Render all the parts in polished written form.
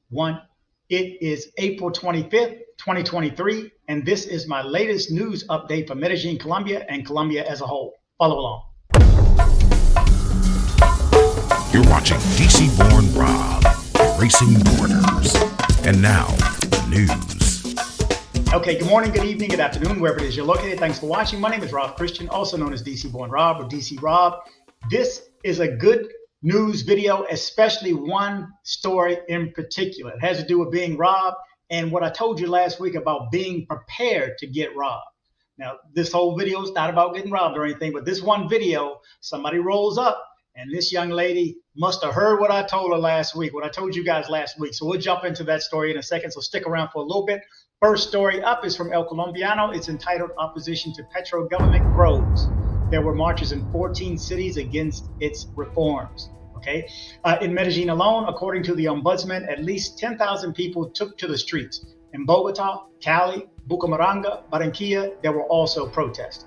One. It is April 25th, 2023, and this is my latest news update for Medellin, Colombia, and Colombia as a whole. Follow along. You're watching dcbornrob, Racing Borders. And now, news. Okay, good morning, good evening, good afternoon, wherever it is you're located. Thanks for watching. My name is Rob Christian, also known as dcbornrob or dcrob. This is a good news video, especially one story in particular. It has to do with being robbed and what I told you last week about being prepared to get robbed. Now, this whole video is not about getting robbed or anything, but this one video, somebody rolls up and this young lady must have heard what I told her last week, what I told you guys last week. So we'll jump into that story in a second. So stick around for a little bit. First story up is from El Colombiano. It's entitled Opposition to Petro Government Grows. There were marches in 14 cities against its reforms. Okay, in Medellin alone, according to the ombudsman, at least 10,000 people took to the streets. In Bogota, Cali, Bucaramanga, Barranquilla, there were also protests.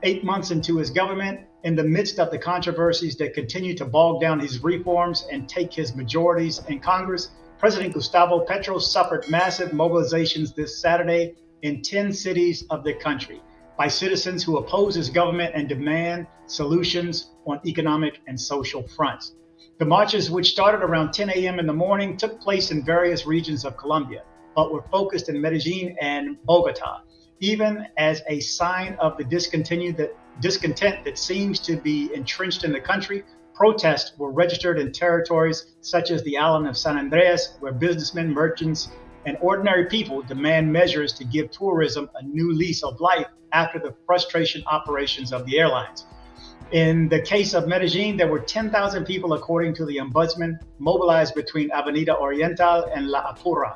8 months into his government, in the midst of the controversies that continue to bog down his reforms and take his majorities in Congress, President Gustavo Petro suffered massive mobilizations this Saturday in 10 cities of the country by citizens who oppose his government and demand solutions on economic and social fronts. The marches, which started around 10 a.m. in the morning, took place in various regions of Colombia, but were focused in Medellin and Bogota. Even as a sign of the discontent that seems to be entrenched in the country, protests were registered in territories such as the island of San Andreas, where businessmen, merchants, and ordinary people demand measures to give tourism a new lease of life after the frustration operations of the airlines. In the case of Medellin, there were 10,000 people, according to the ombudsman, mobilized between Avenida Oriental and La Apura.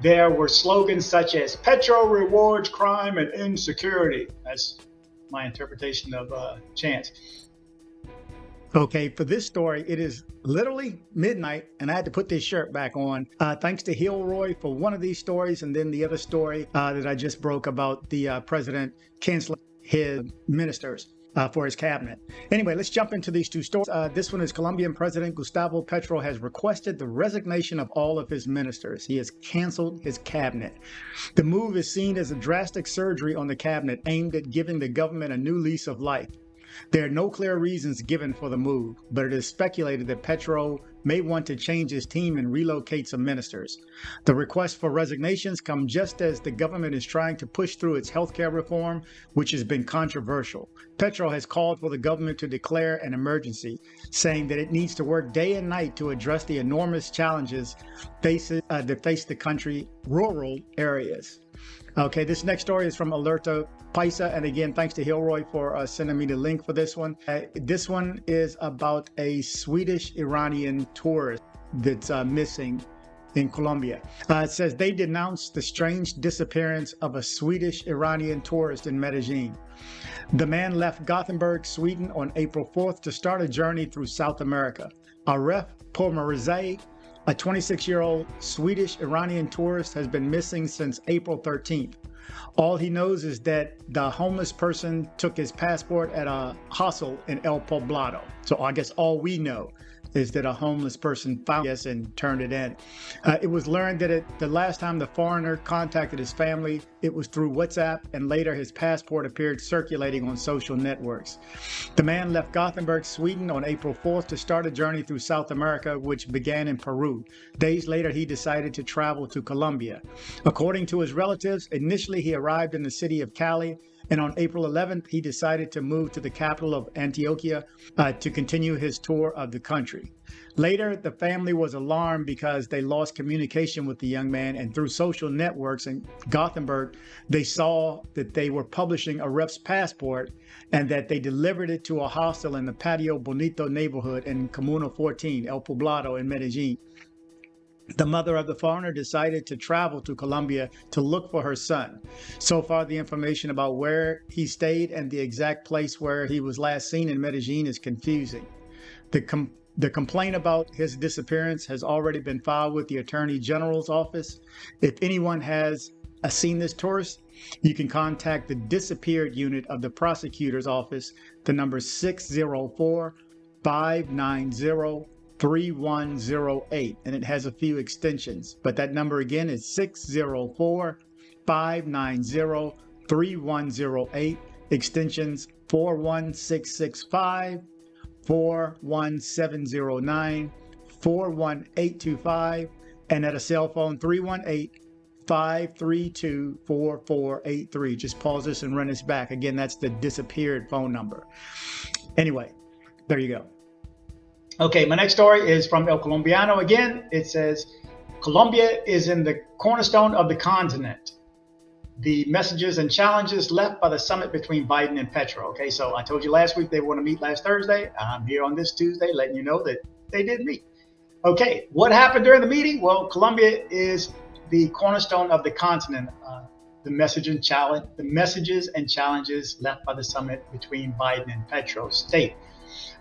There were slogans such as Petro rewards crime and insecurity. That's my interpretation of chants. Okay, for this story, it is literally midnight, and I had to put this shirt back on. Thanks to Hilroy for one of these stories, and then the other story that I just broke about the president canceling his ministers for his cabinet. Anyway, let's jump into these two stories. This one is Colombian President Gustavo Petro has requested the resignation of all of his ministers. He has canceled his cabinet. The move is seen as a drastic surgery on the cabinet aimed at giving the government a new lease of life. There are no clear reasons given for the move, but it is speculated that Petro may want to change his team and relocate some ministers. The request for resignations come just as the government is trying to push through its healthcare reform, which has been controversial. Petro has called for the government to declare an emergency, saying that it needs to work day and night to address the enormous challenges that face the country's rural areas. Okay, this next story is from Alerta Paisa, and again, thanks to Hilroy for sending me the link for this one. This one is about a Swedish-Iranian tourist that's missing in Colombia. It says they denounced the strange disappearance of a Swedish-Iranian tourist in Medellin. The man left Gothenburg, Sweden on April 4th to start a journey through South America. Aref Pomerze, a 26-year-old Swedish-Iranian tourist, has been missing since April 13th. All he knows is that the homeless person took his passport at a hostel in El Poblado. So I guess all we know is that a homeless person found this and turned it in. It was learned that the last time the foreigner contacted his family, it was through WhatsApp, and later his passport appeared circulating on social networks. The man left Gothenburg, Sweden on April 4th to start a journey through South America, which began in Peru. Days later, he decided to travel to Colombia. According to his relatives, initially he arrived in the city of Cali, and on April 11th, he decided to move to the capital of Antioquia to continue his tour of the country. Later, the family was alarmed because they lost communication with the young man, and through social networks in Gothenburg, they saw that they were publishing Aref's passport and that they delivered it to a hostel in the Patio Bonito neighborhood in Comuna 14, El Poblado in Medellin. The mother of the foreigner decided to travel to Colombia to look for her son. So far, the information about where he stayed and the exact place where he was last seen in Medellin is confusing. The complaint about his disappearance has already been filed with the Attorney General's office. If anyone has seen this tourist, you can contact the disappeared unit of the prosecutor's office. The number 604-590 3108, and it has a few extensions, but that number again is 604-590-3108, extensions 41665, 41709, 41825, and at a cell phone 318-532-4483. Just pause this and run this back. Again, that's the disappeared phone number. Anyway, there you go. Okay, my next story is from El Colombiano again. It says, Colombia is in the cornerstone of the continent. The messages and challenges left by the summit between Biden and Petro. Okay, so I told you last week they were going to meet last Thursday. I'm here on this Tuesday letting you know that they did meet. Okay, what happened during the meeting? Well, Colombia is the cornerstone of the continent. The messages and challenges left by the summit between Biden and Petro state.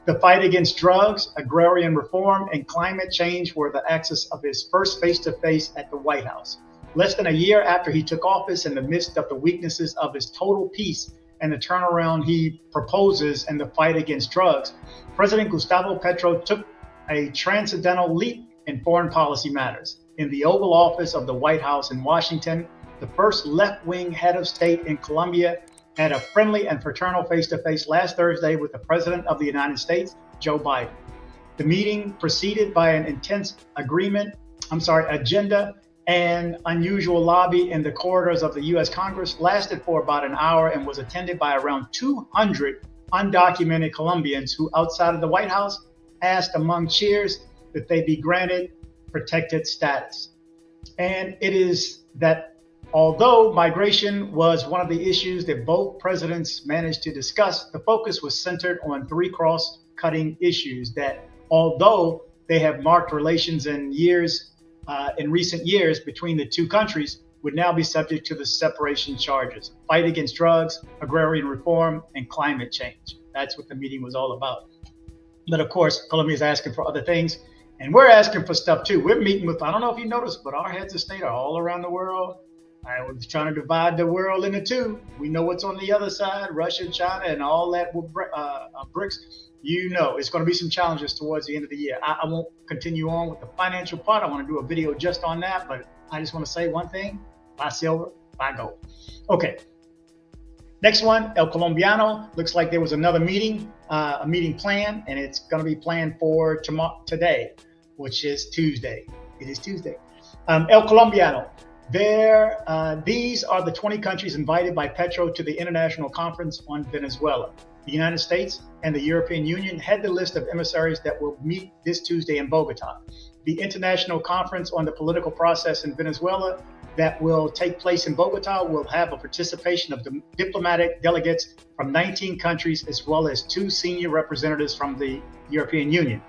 The fight against drugs, agrarian reform, and climate change were the axis of his first face-to-face at the White House. Less than a year after he took office, in the midst of the weaknesses of his total peace and the turnaround he proposes in the fight against drugs, President Gustavo Petro took a transcendental leap in foreign policy matters. In the Oval Office of the White House in Washington, the first left-wing head of state in Colombia had a friendly and fraternal face-to-face last Thursday with the President of the United States, Joe Biden. The meeting, preceded by an intense agenda and unusual lobby in the corridors of the U.S. Congress, lasted for about an hour and was attended by around 200 undocumented Colombians who, outside of the White House, asked among cheers that they be granted protected status. And it is that although migration was one of the issues that both presidents managed to discuss, the focus was centered on three cross-cutting issues that, although they have marked relations in recent years between the two countries, would now be subject to the separation charges: fight against drugs, agrarian reform, and climate change. That's what the meeting was all about. But of course, Colombia is asking for other things, and we're asking for stuff too. We're meeting with, I don't know if you noticed, but our heads of state are all around the world. I was trying to divide the world into two. We know what's on the other side, Russia, China, and all that with BRICS. You know, it's going to be some challenges towards the end of the year. I won't continue on with the financial part. I want to do a video just on that, but I just want to say one thing: buy silver, buy gold. Okay. Next one, El Colombiano. Looks like there was another meeting, a meeting planned, and it's going to be planned for today, which is Tuesday. It is Tuesday. El Colombiano. These are the 20 countries invited by Petro to the International Conference on Venezuela. The United States and the European Union head the list of emissaries that will meet this Tuesday in Bogota. The International Conference on the Political Process in Venezuela that will take place in Bogota will have a participation of the diplomatic delegates from 19 countries, as well as 2 senior representatives from the European Union.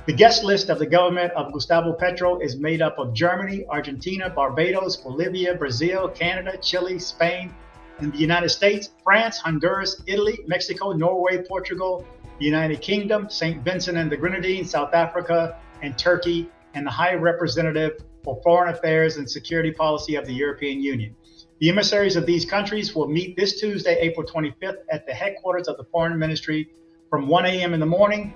The guest list of the government of Gustavo Petro is made up of Germany, Argentina, Barbados, Bolivia, Brazil, Canada, Chile, Spain, and the United States, France, Honduras, Italy, Mexico, Norway, Portugal, the United Kingdom, St. Vincent and the Grenadines, South Africa, and Turkey, and the High Representative for Foreign Affairs and Security Policy of the European Union. The emissaries of these countries will meet this Tuesday, April 25th, at the headquarters of the Foreign Ministry from 1 a.m. in the morning.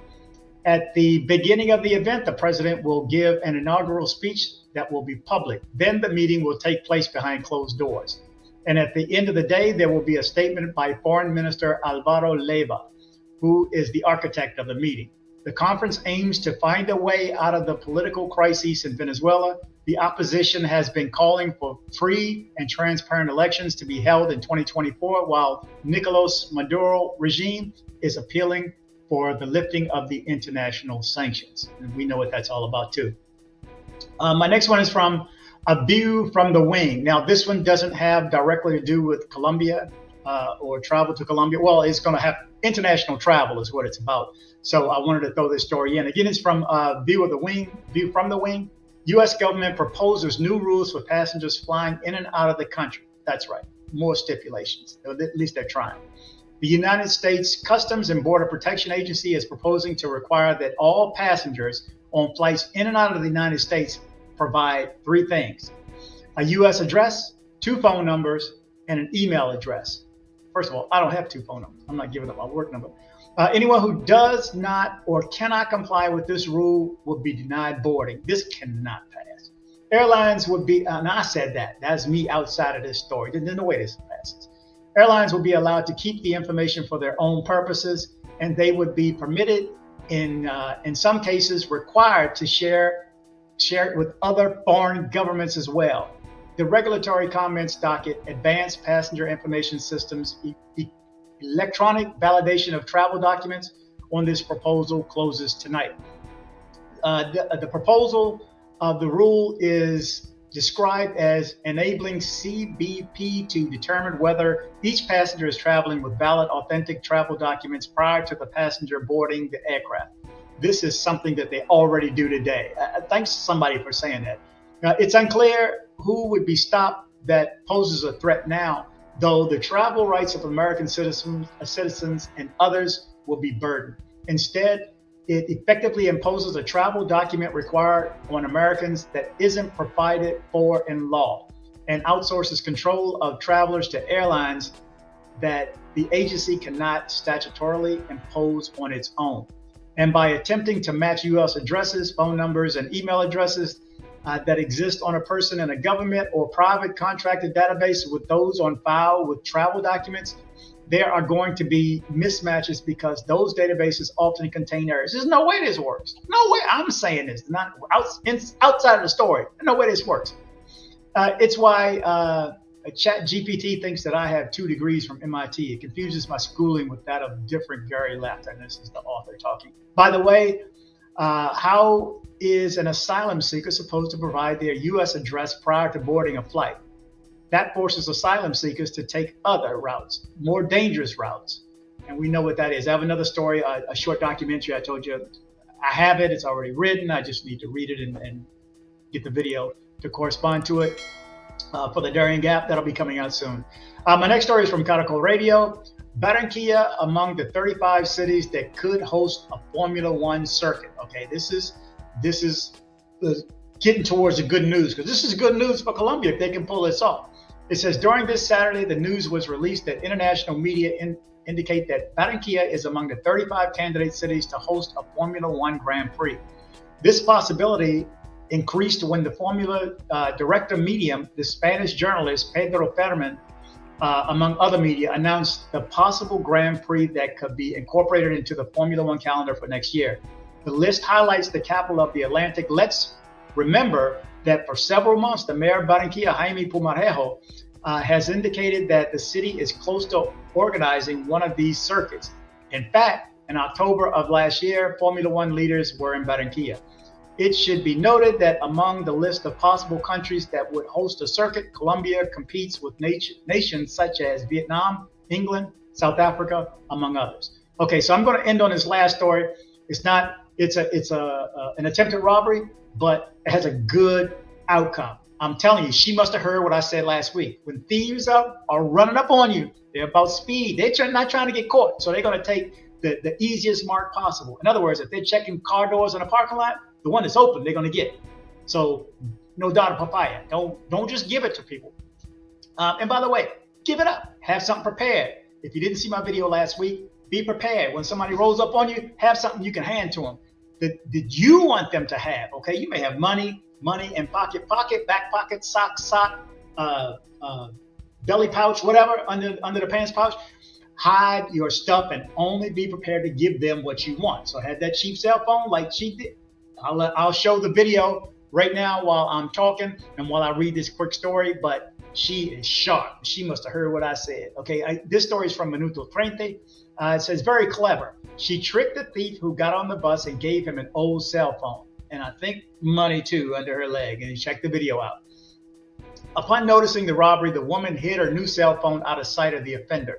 At the beginning of the event, the president will give an inaugural speech that will be public. Then the meeting will take place behind closed doors. And at the end of the day, there will be a statement by Foreign Minister Álvaro Leiva, who is the architect of the meeting. The conference aims to find a way out of the political crisis in Venezuela. The opposition has been calling for free and transparent elections to be held in 2024, while Nicolas Maduro regime is appealing for the lifting of the international sanctions. And we know what that's all about too. My next one is from A View from the Wing. Now, this one doesn't have directly to do with Colombia or travel to Colombia. Well, it's going to have international travel is what it's about. So I wanted to throw this story in. Again, it's from View from the Wing. U.S. government proposes new rules for passengers flying in and out of the country. That's right. More stipulations. At least they're trying. The United States Customs and Border Protection Agency is proposing to require that all passengers on flights in and out of the United States provide 3 things: a U.S. address, 2 phone numbers, and an email address. First of all, I don't have 2 phone numbers. I'm not giving up my work number. Anyone who does not or cannot comply with this rule will be denied boarding. This cannot pass. Airlines would be, and I said that, that's me outside of this story. There's no way this passes. Airlines will be allowed to keep the information for their own purposes, and they would be permitted, in some cases, required to share it with other foreign governments as well. The regulatory comments docket, advanced passenger information systems, electronic validation of travel documents on this proposal closes tonight. The proposal of the rule is described as enabling CBP to determine whether each passenger is traveling with valid, authentic travel documents prior to the passenger boarding the aircraft. This is something that they already do today. Thanks to somebody for saying that. It's unclear who would be stopped that poses a threat now, though the travel rights of American citizens and others will be burdened. Instead, it effectively imposes a travel document required on Americans that isn't provided for in law, and outsources control of travelers to airlines that the agency cannot statutorily impose on its own. And by attempting to match U.S. addresses, phone numbers, and email addresses that exist on a person in a government or private contracted database with those on file with travel documents, there are going to be mismatches because those databases often contain errors. There's no way this works. No way. I'm saying this, not outside of the story. No way this works. It's why ChatGPT thinks that I have 2 degrees from MIT. It confuses my schooling with that of different Gary left. And this is the author talking. By the way, how is an asylum seeker supposed to provide their U.S. address prior to boarding a flight? That forces asylum seekers to take other routes, more dangerous routes. And we know what that is. I have another story, a short documentary. I told you I have it. It's already written. I just need to read it and get the video to correspond to it for the Darien Gap. That'll be coming out soon. My next story is from Caracol Radio. Barranquilla among the 35 cities that could host a Formula One circuit. Okay, this is getting towards the good news, because this is good news for Colombia if they can pull this off. It says, during this Saturday, the news was released that international media indicate that Barranquilla is among the 35 candidate cities to host a Formula One Grand Prix. This possibility increased when the Formula director medium, the Spanish journalist Pedro Fermin, among other media, announced the possible Grand Prix that could be incorporated into the Formula One calendar for next year. The list highlights the capital of the Atlantic. Let's remember that for several months, the mayor of Barranquilla, Jaime Pumarejo, has indicated that the city is close to organizing one of these circuits. In fact, in October of last year, Formula One leaders were in Barranquilla. It should be noted that among the list of possible countries that would host a circuit, Colombia competes with nations such as Vietnam, England, South Africa, among others. Okay, so I'm going to end on this last story. It's an attempted robbery, but it has a good outcome. I'm telling you, she must have heard what I said last week. When thieves are running up on you, they're about speed. They're not trying to get caught, so they're going to take the easiest mark possible. In other words, if they're checking car doors in a parking lot, the one that's open, they're going to get. So no doubt of papaya. Don't just give it to people. And by the way, give it up. Have something prepared. If you didn't see my video last week, be prepared. When somebody rolls up on you, have something you can hand to them that you want them to have. Okay, you may have money in pocket, back pocket, sock, belly pouch, whatever, under the pants pouch. Hide your stuff and only be prepared to give them what you want. So have that cheap cell phone like she did. I'll show the video right now while I'm talking and while I read this quick story, but she is sharp. She must have heard what I said. Okay, this story is from Minuto 30. It says, very clever. She tricked the thief who got on the bus and gave him an old cell phone, and I think money too under her leg, and check the video out. Upon noticing the robbery, the woman hid her new cell phone out of sight of the offender.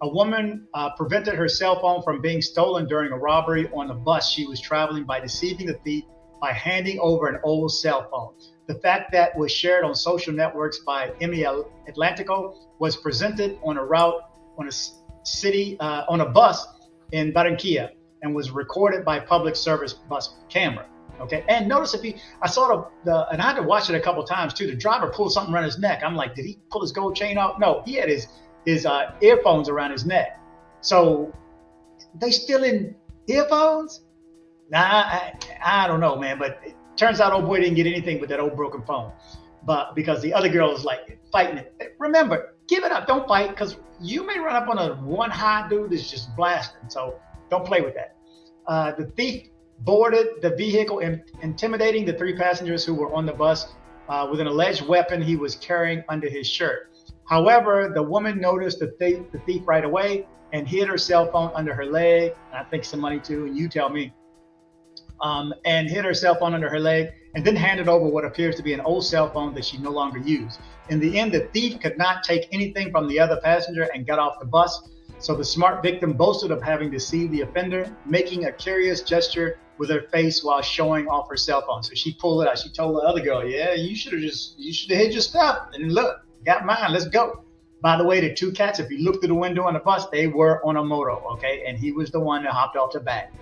A woman prevented her cell phone from being stolen during a robbery on a bus she was traveling by deceiving the thief by handing over an old cell phone. The fact that was shared on social networks by Emmy Atlantico was presented on a route on a bus in Barranquilla and was recorded by public service bus camera. Okay, and notice I saw and I had to watch it a couple times too. The driver pulled something around his neck. I'm like, did he pull his gold chain off? No, he had his earphones around his neck. So They stealing earphones? Nah, I don't know, man. But it turns out old boy didn't get anything but that old broken phone. But because the other girl is like fighting it. Remember, give it up. Don't fight, because you may run up on a one high dude that's just blasting. So don't play with that. The thief boarded the vehicle, intimidating the 3 passengers who were on the bus with an alleged weapon he was carrying under his shirt. However, the woman noticed the thief right away and hid her cell phone under her leg. I think some money too, and you tell me. And hid her cell phone under her leg, and then handed over what appears to be an old cell phone that she no longer used. In the end, the thief could not take anything from the other passenger and got off the bus. So the smart victim boasted of having deceived the offender, making a curious gesture with her face while showing off her cell phone. So she pulled it out. She told the other girl, yeah, you should have hid your stuff. And look, got mine, let's go. By the way, the 2 cats, if you look through the window on the bus, they were on a moto, okay? And he was the one that hopped off the back.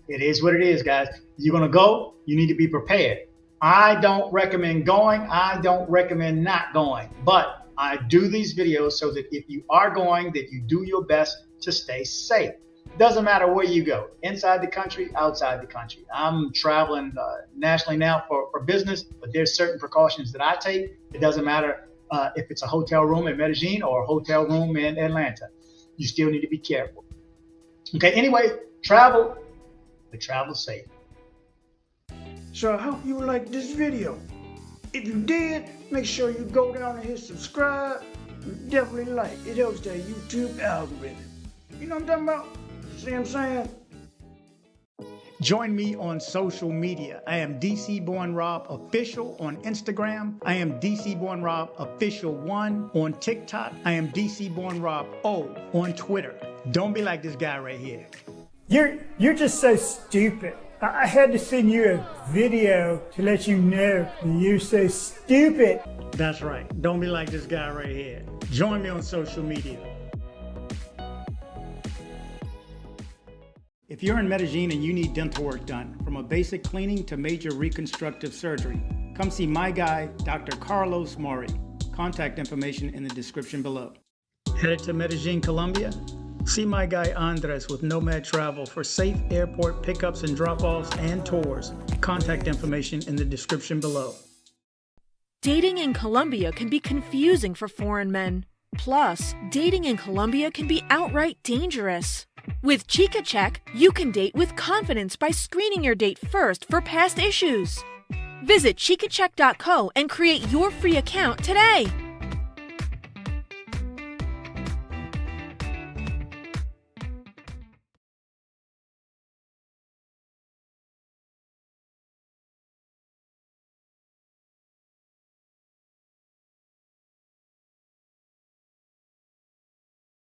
It is what it is, guys. You're going to go, you need to be prepared. I don't recommend going. I don't recommend not going. But I do these videos so that if you are going, that you do your best to stay safe. Doesn't matter where you go, inside the country, outside the country. I'm traveling nationally now for business, but there's certain precautions that I take. It doesn't matter if it's a hotel room in Medellin or a hotel room in Atlanta. You still need to be careful. Okay, anyway, travel, but travel safe. So I hope you liked this video. If you did, make sure you go down and hit subscribe. And definitely like. It helps that YouTube algorithm. You know what I'm talking about? See what I'm saying? Join me on social media. I am dcbornrob official on Instagram. I am dcbornrob official 1 on TikTok. I am dcbornrob O on Twitter. Don't be like this guy right here. You're just so stupid. I had to send you a video to let you know that you're so stupid. That's right. Don't be like this guy right here. Join me on social media. If you're in Medellin and you need dental work done, from a basic cleaning to major reconstructive surgery, come see my guy, Dr. Carlos Mori. Contact information in the description below. Headed to Medellin, Colombia? See my guy Andres with Nomad Travel for safe airport pickups and drop-offs and tours. Contact information in the description below. Dating in Colombia can be confusing for foreign men. Plus, dating in Colombia can be outright dangerous. With Chica Check, you can date with confidence by screening your date first for past issues. Visit chicacheck.co and create your free account today.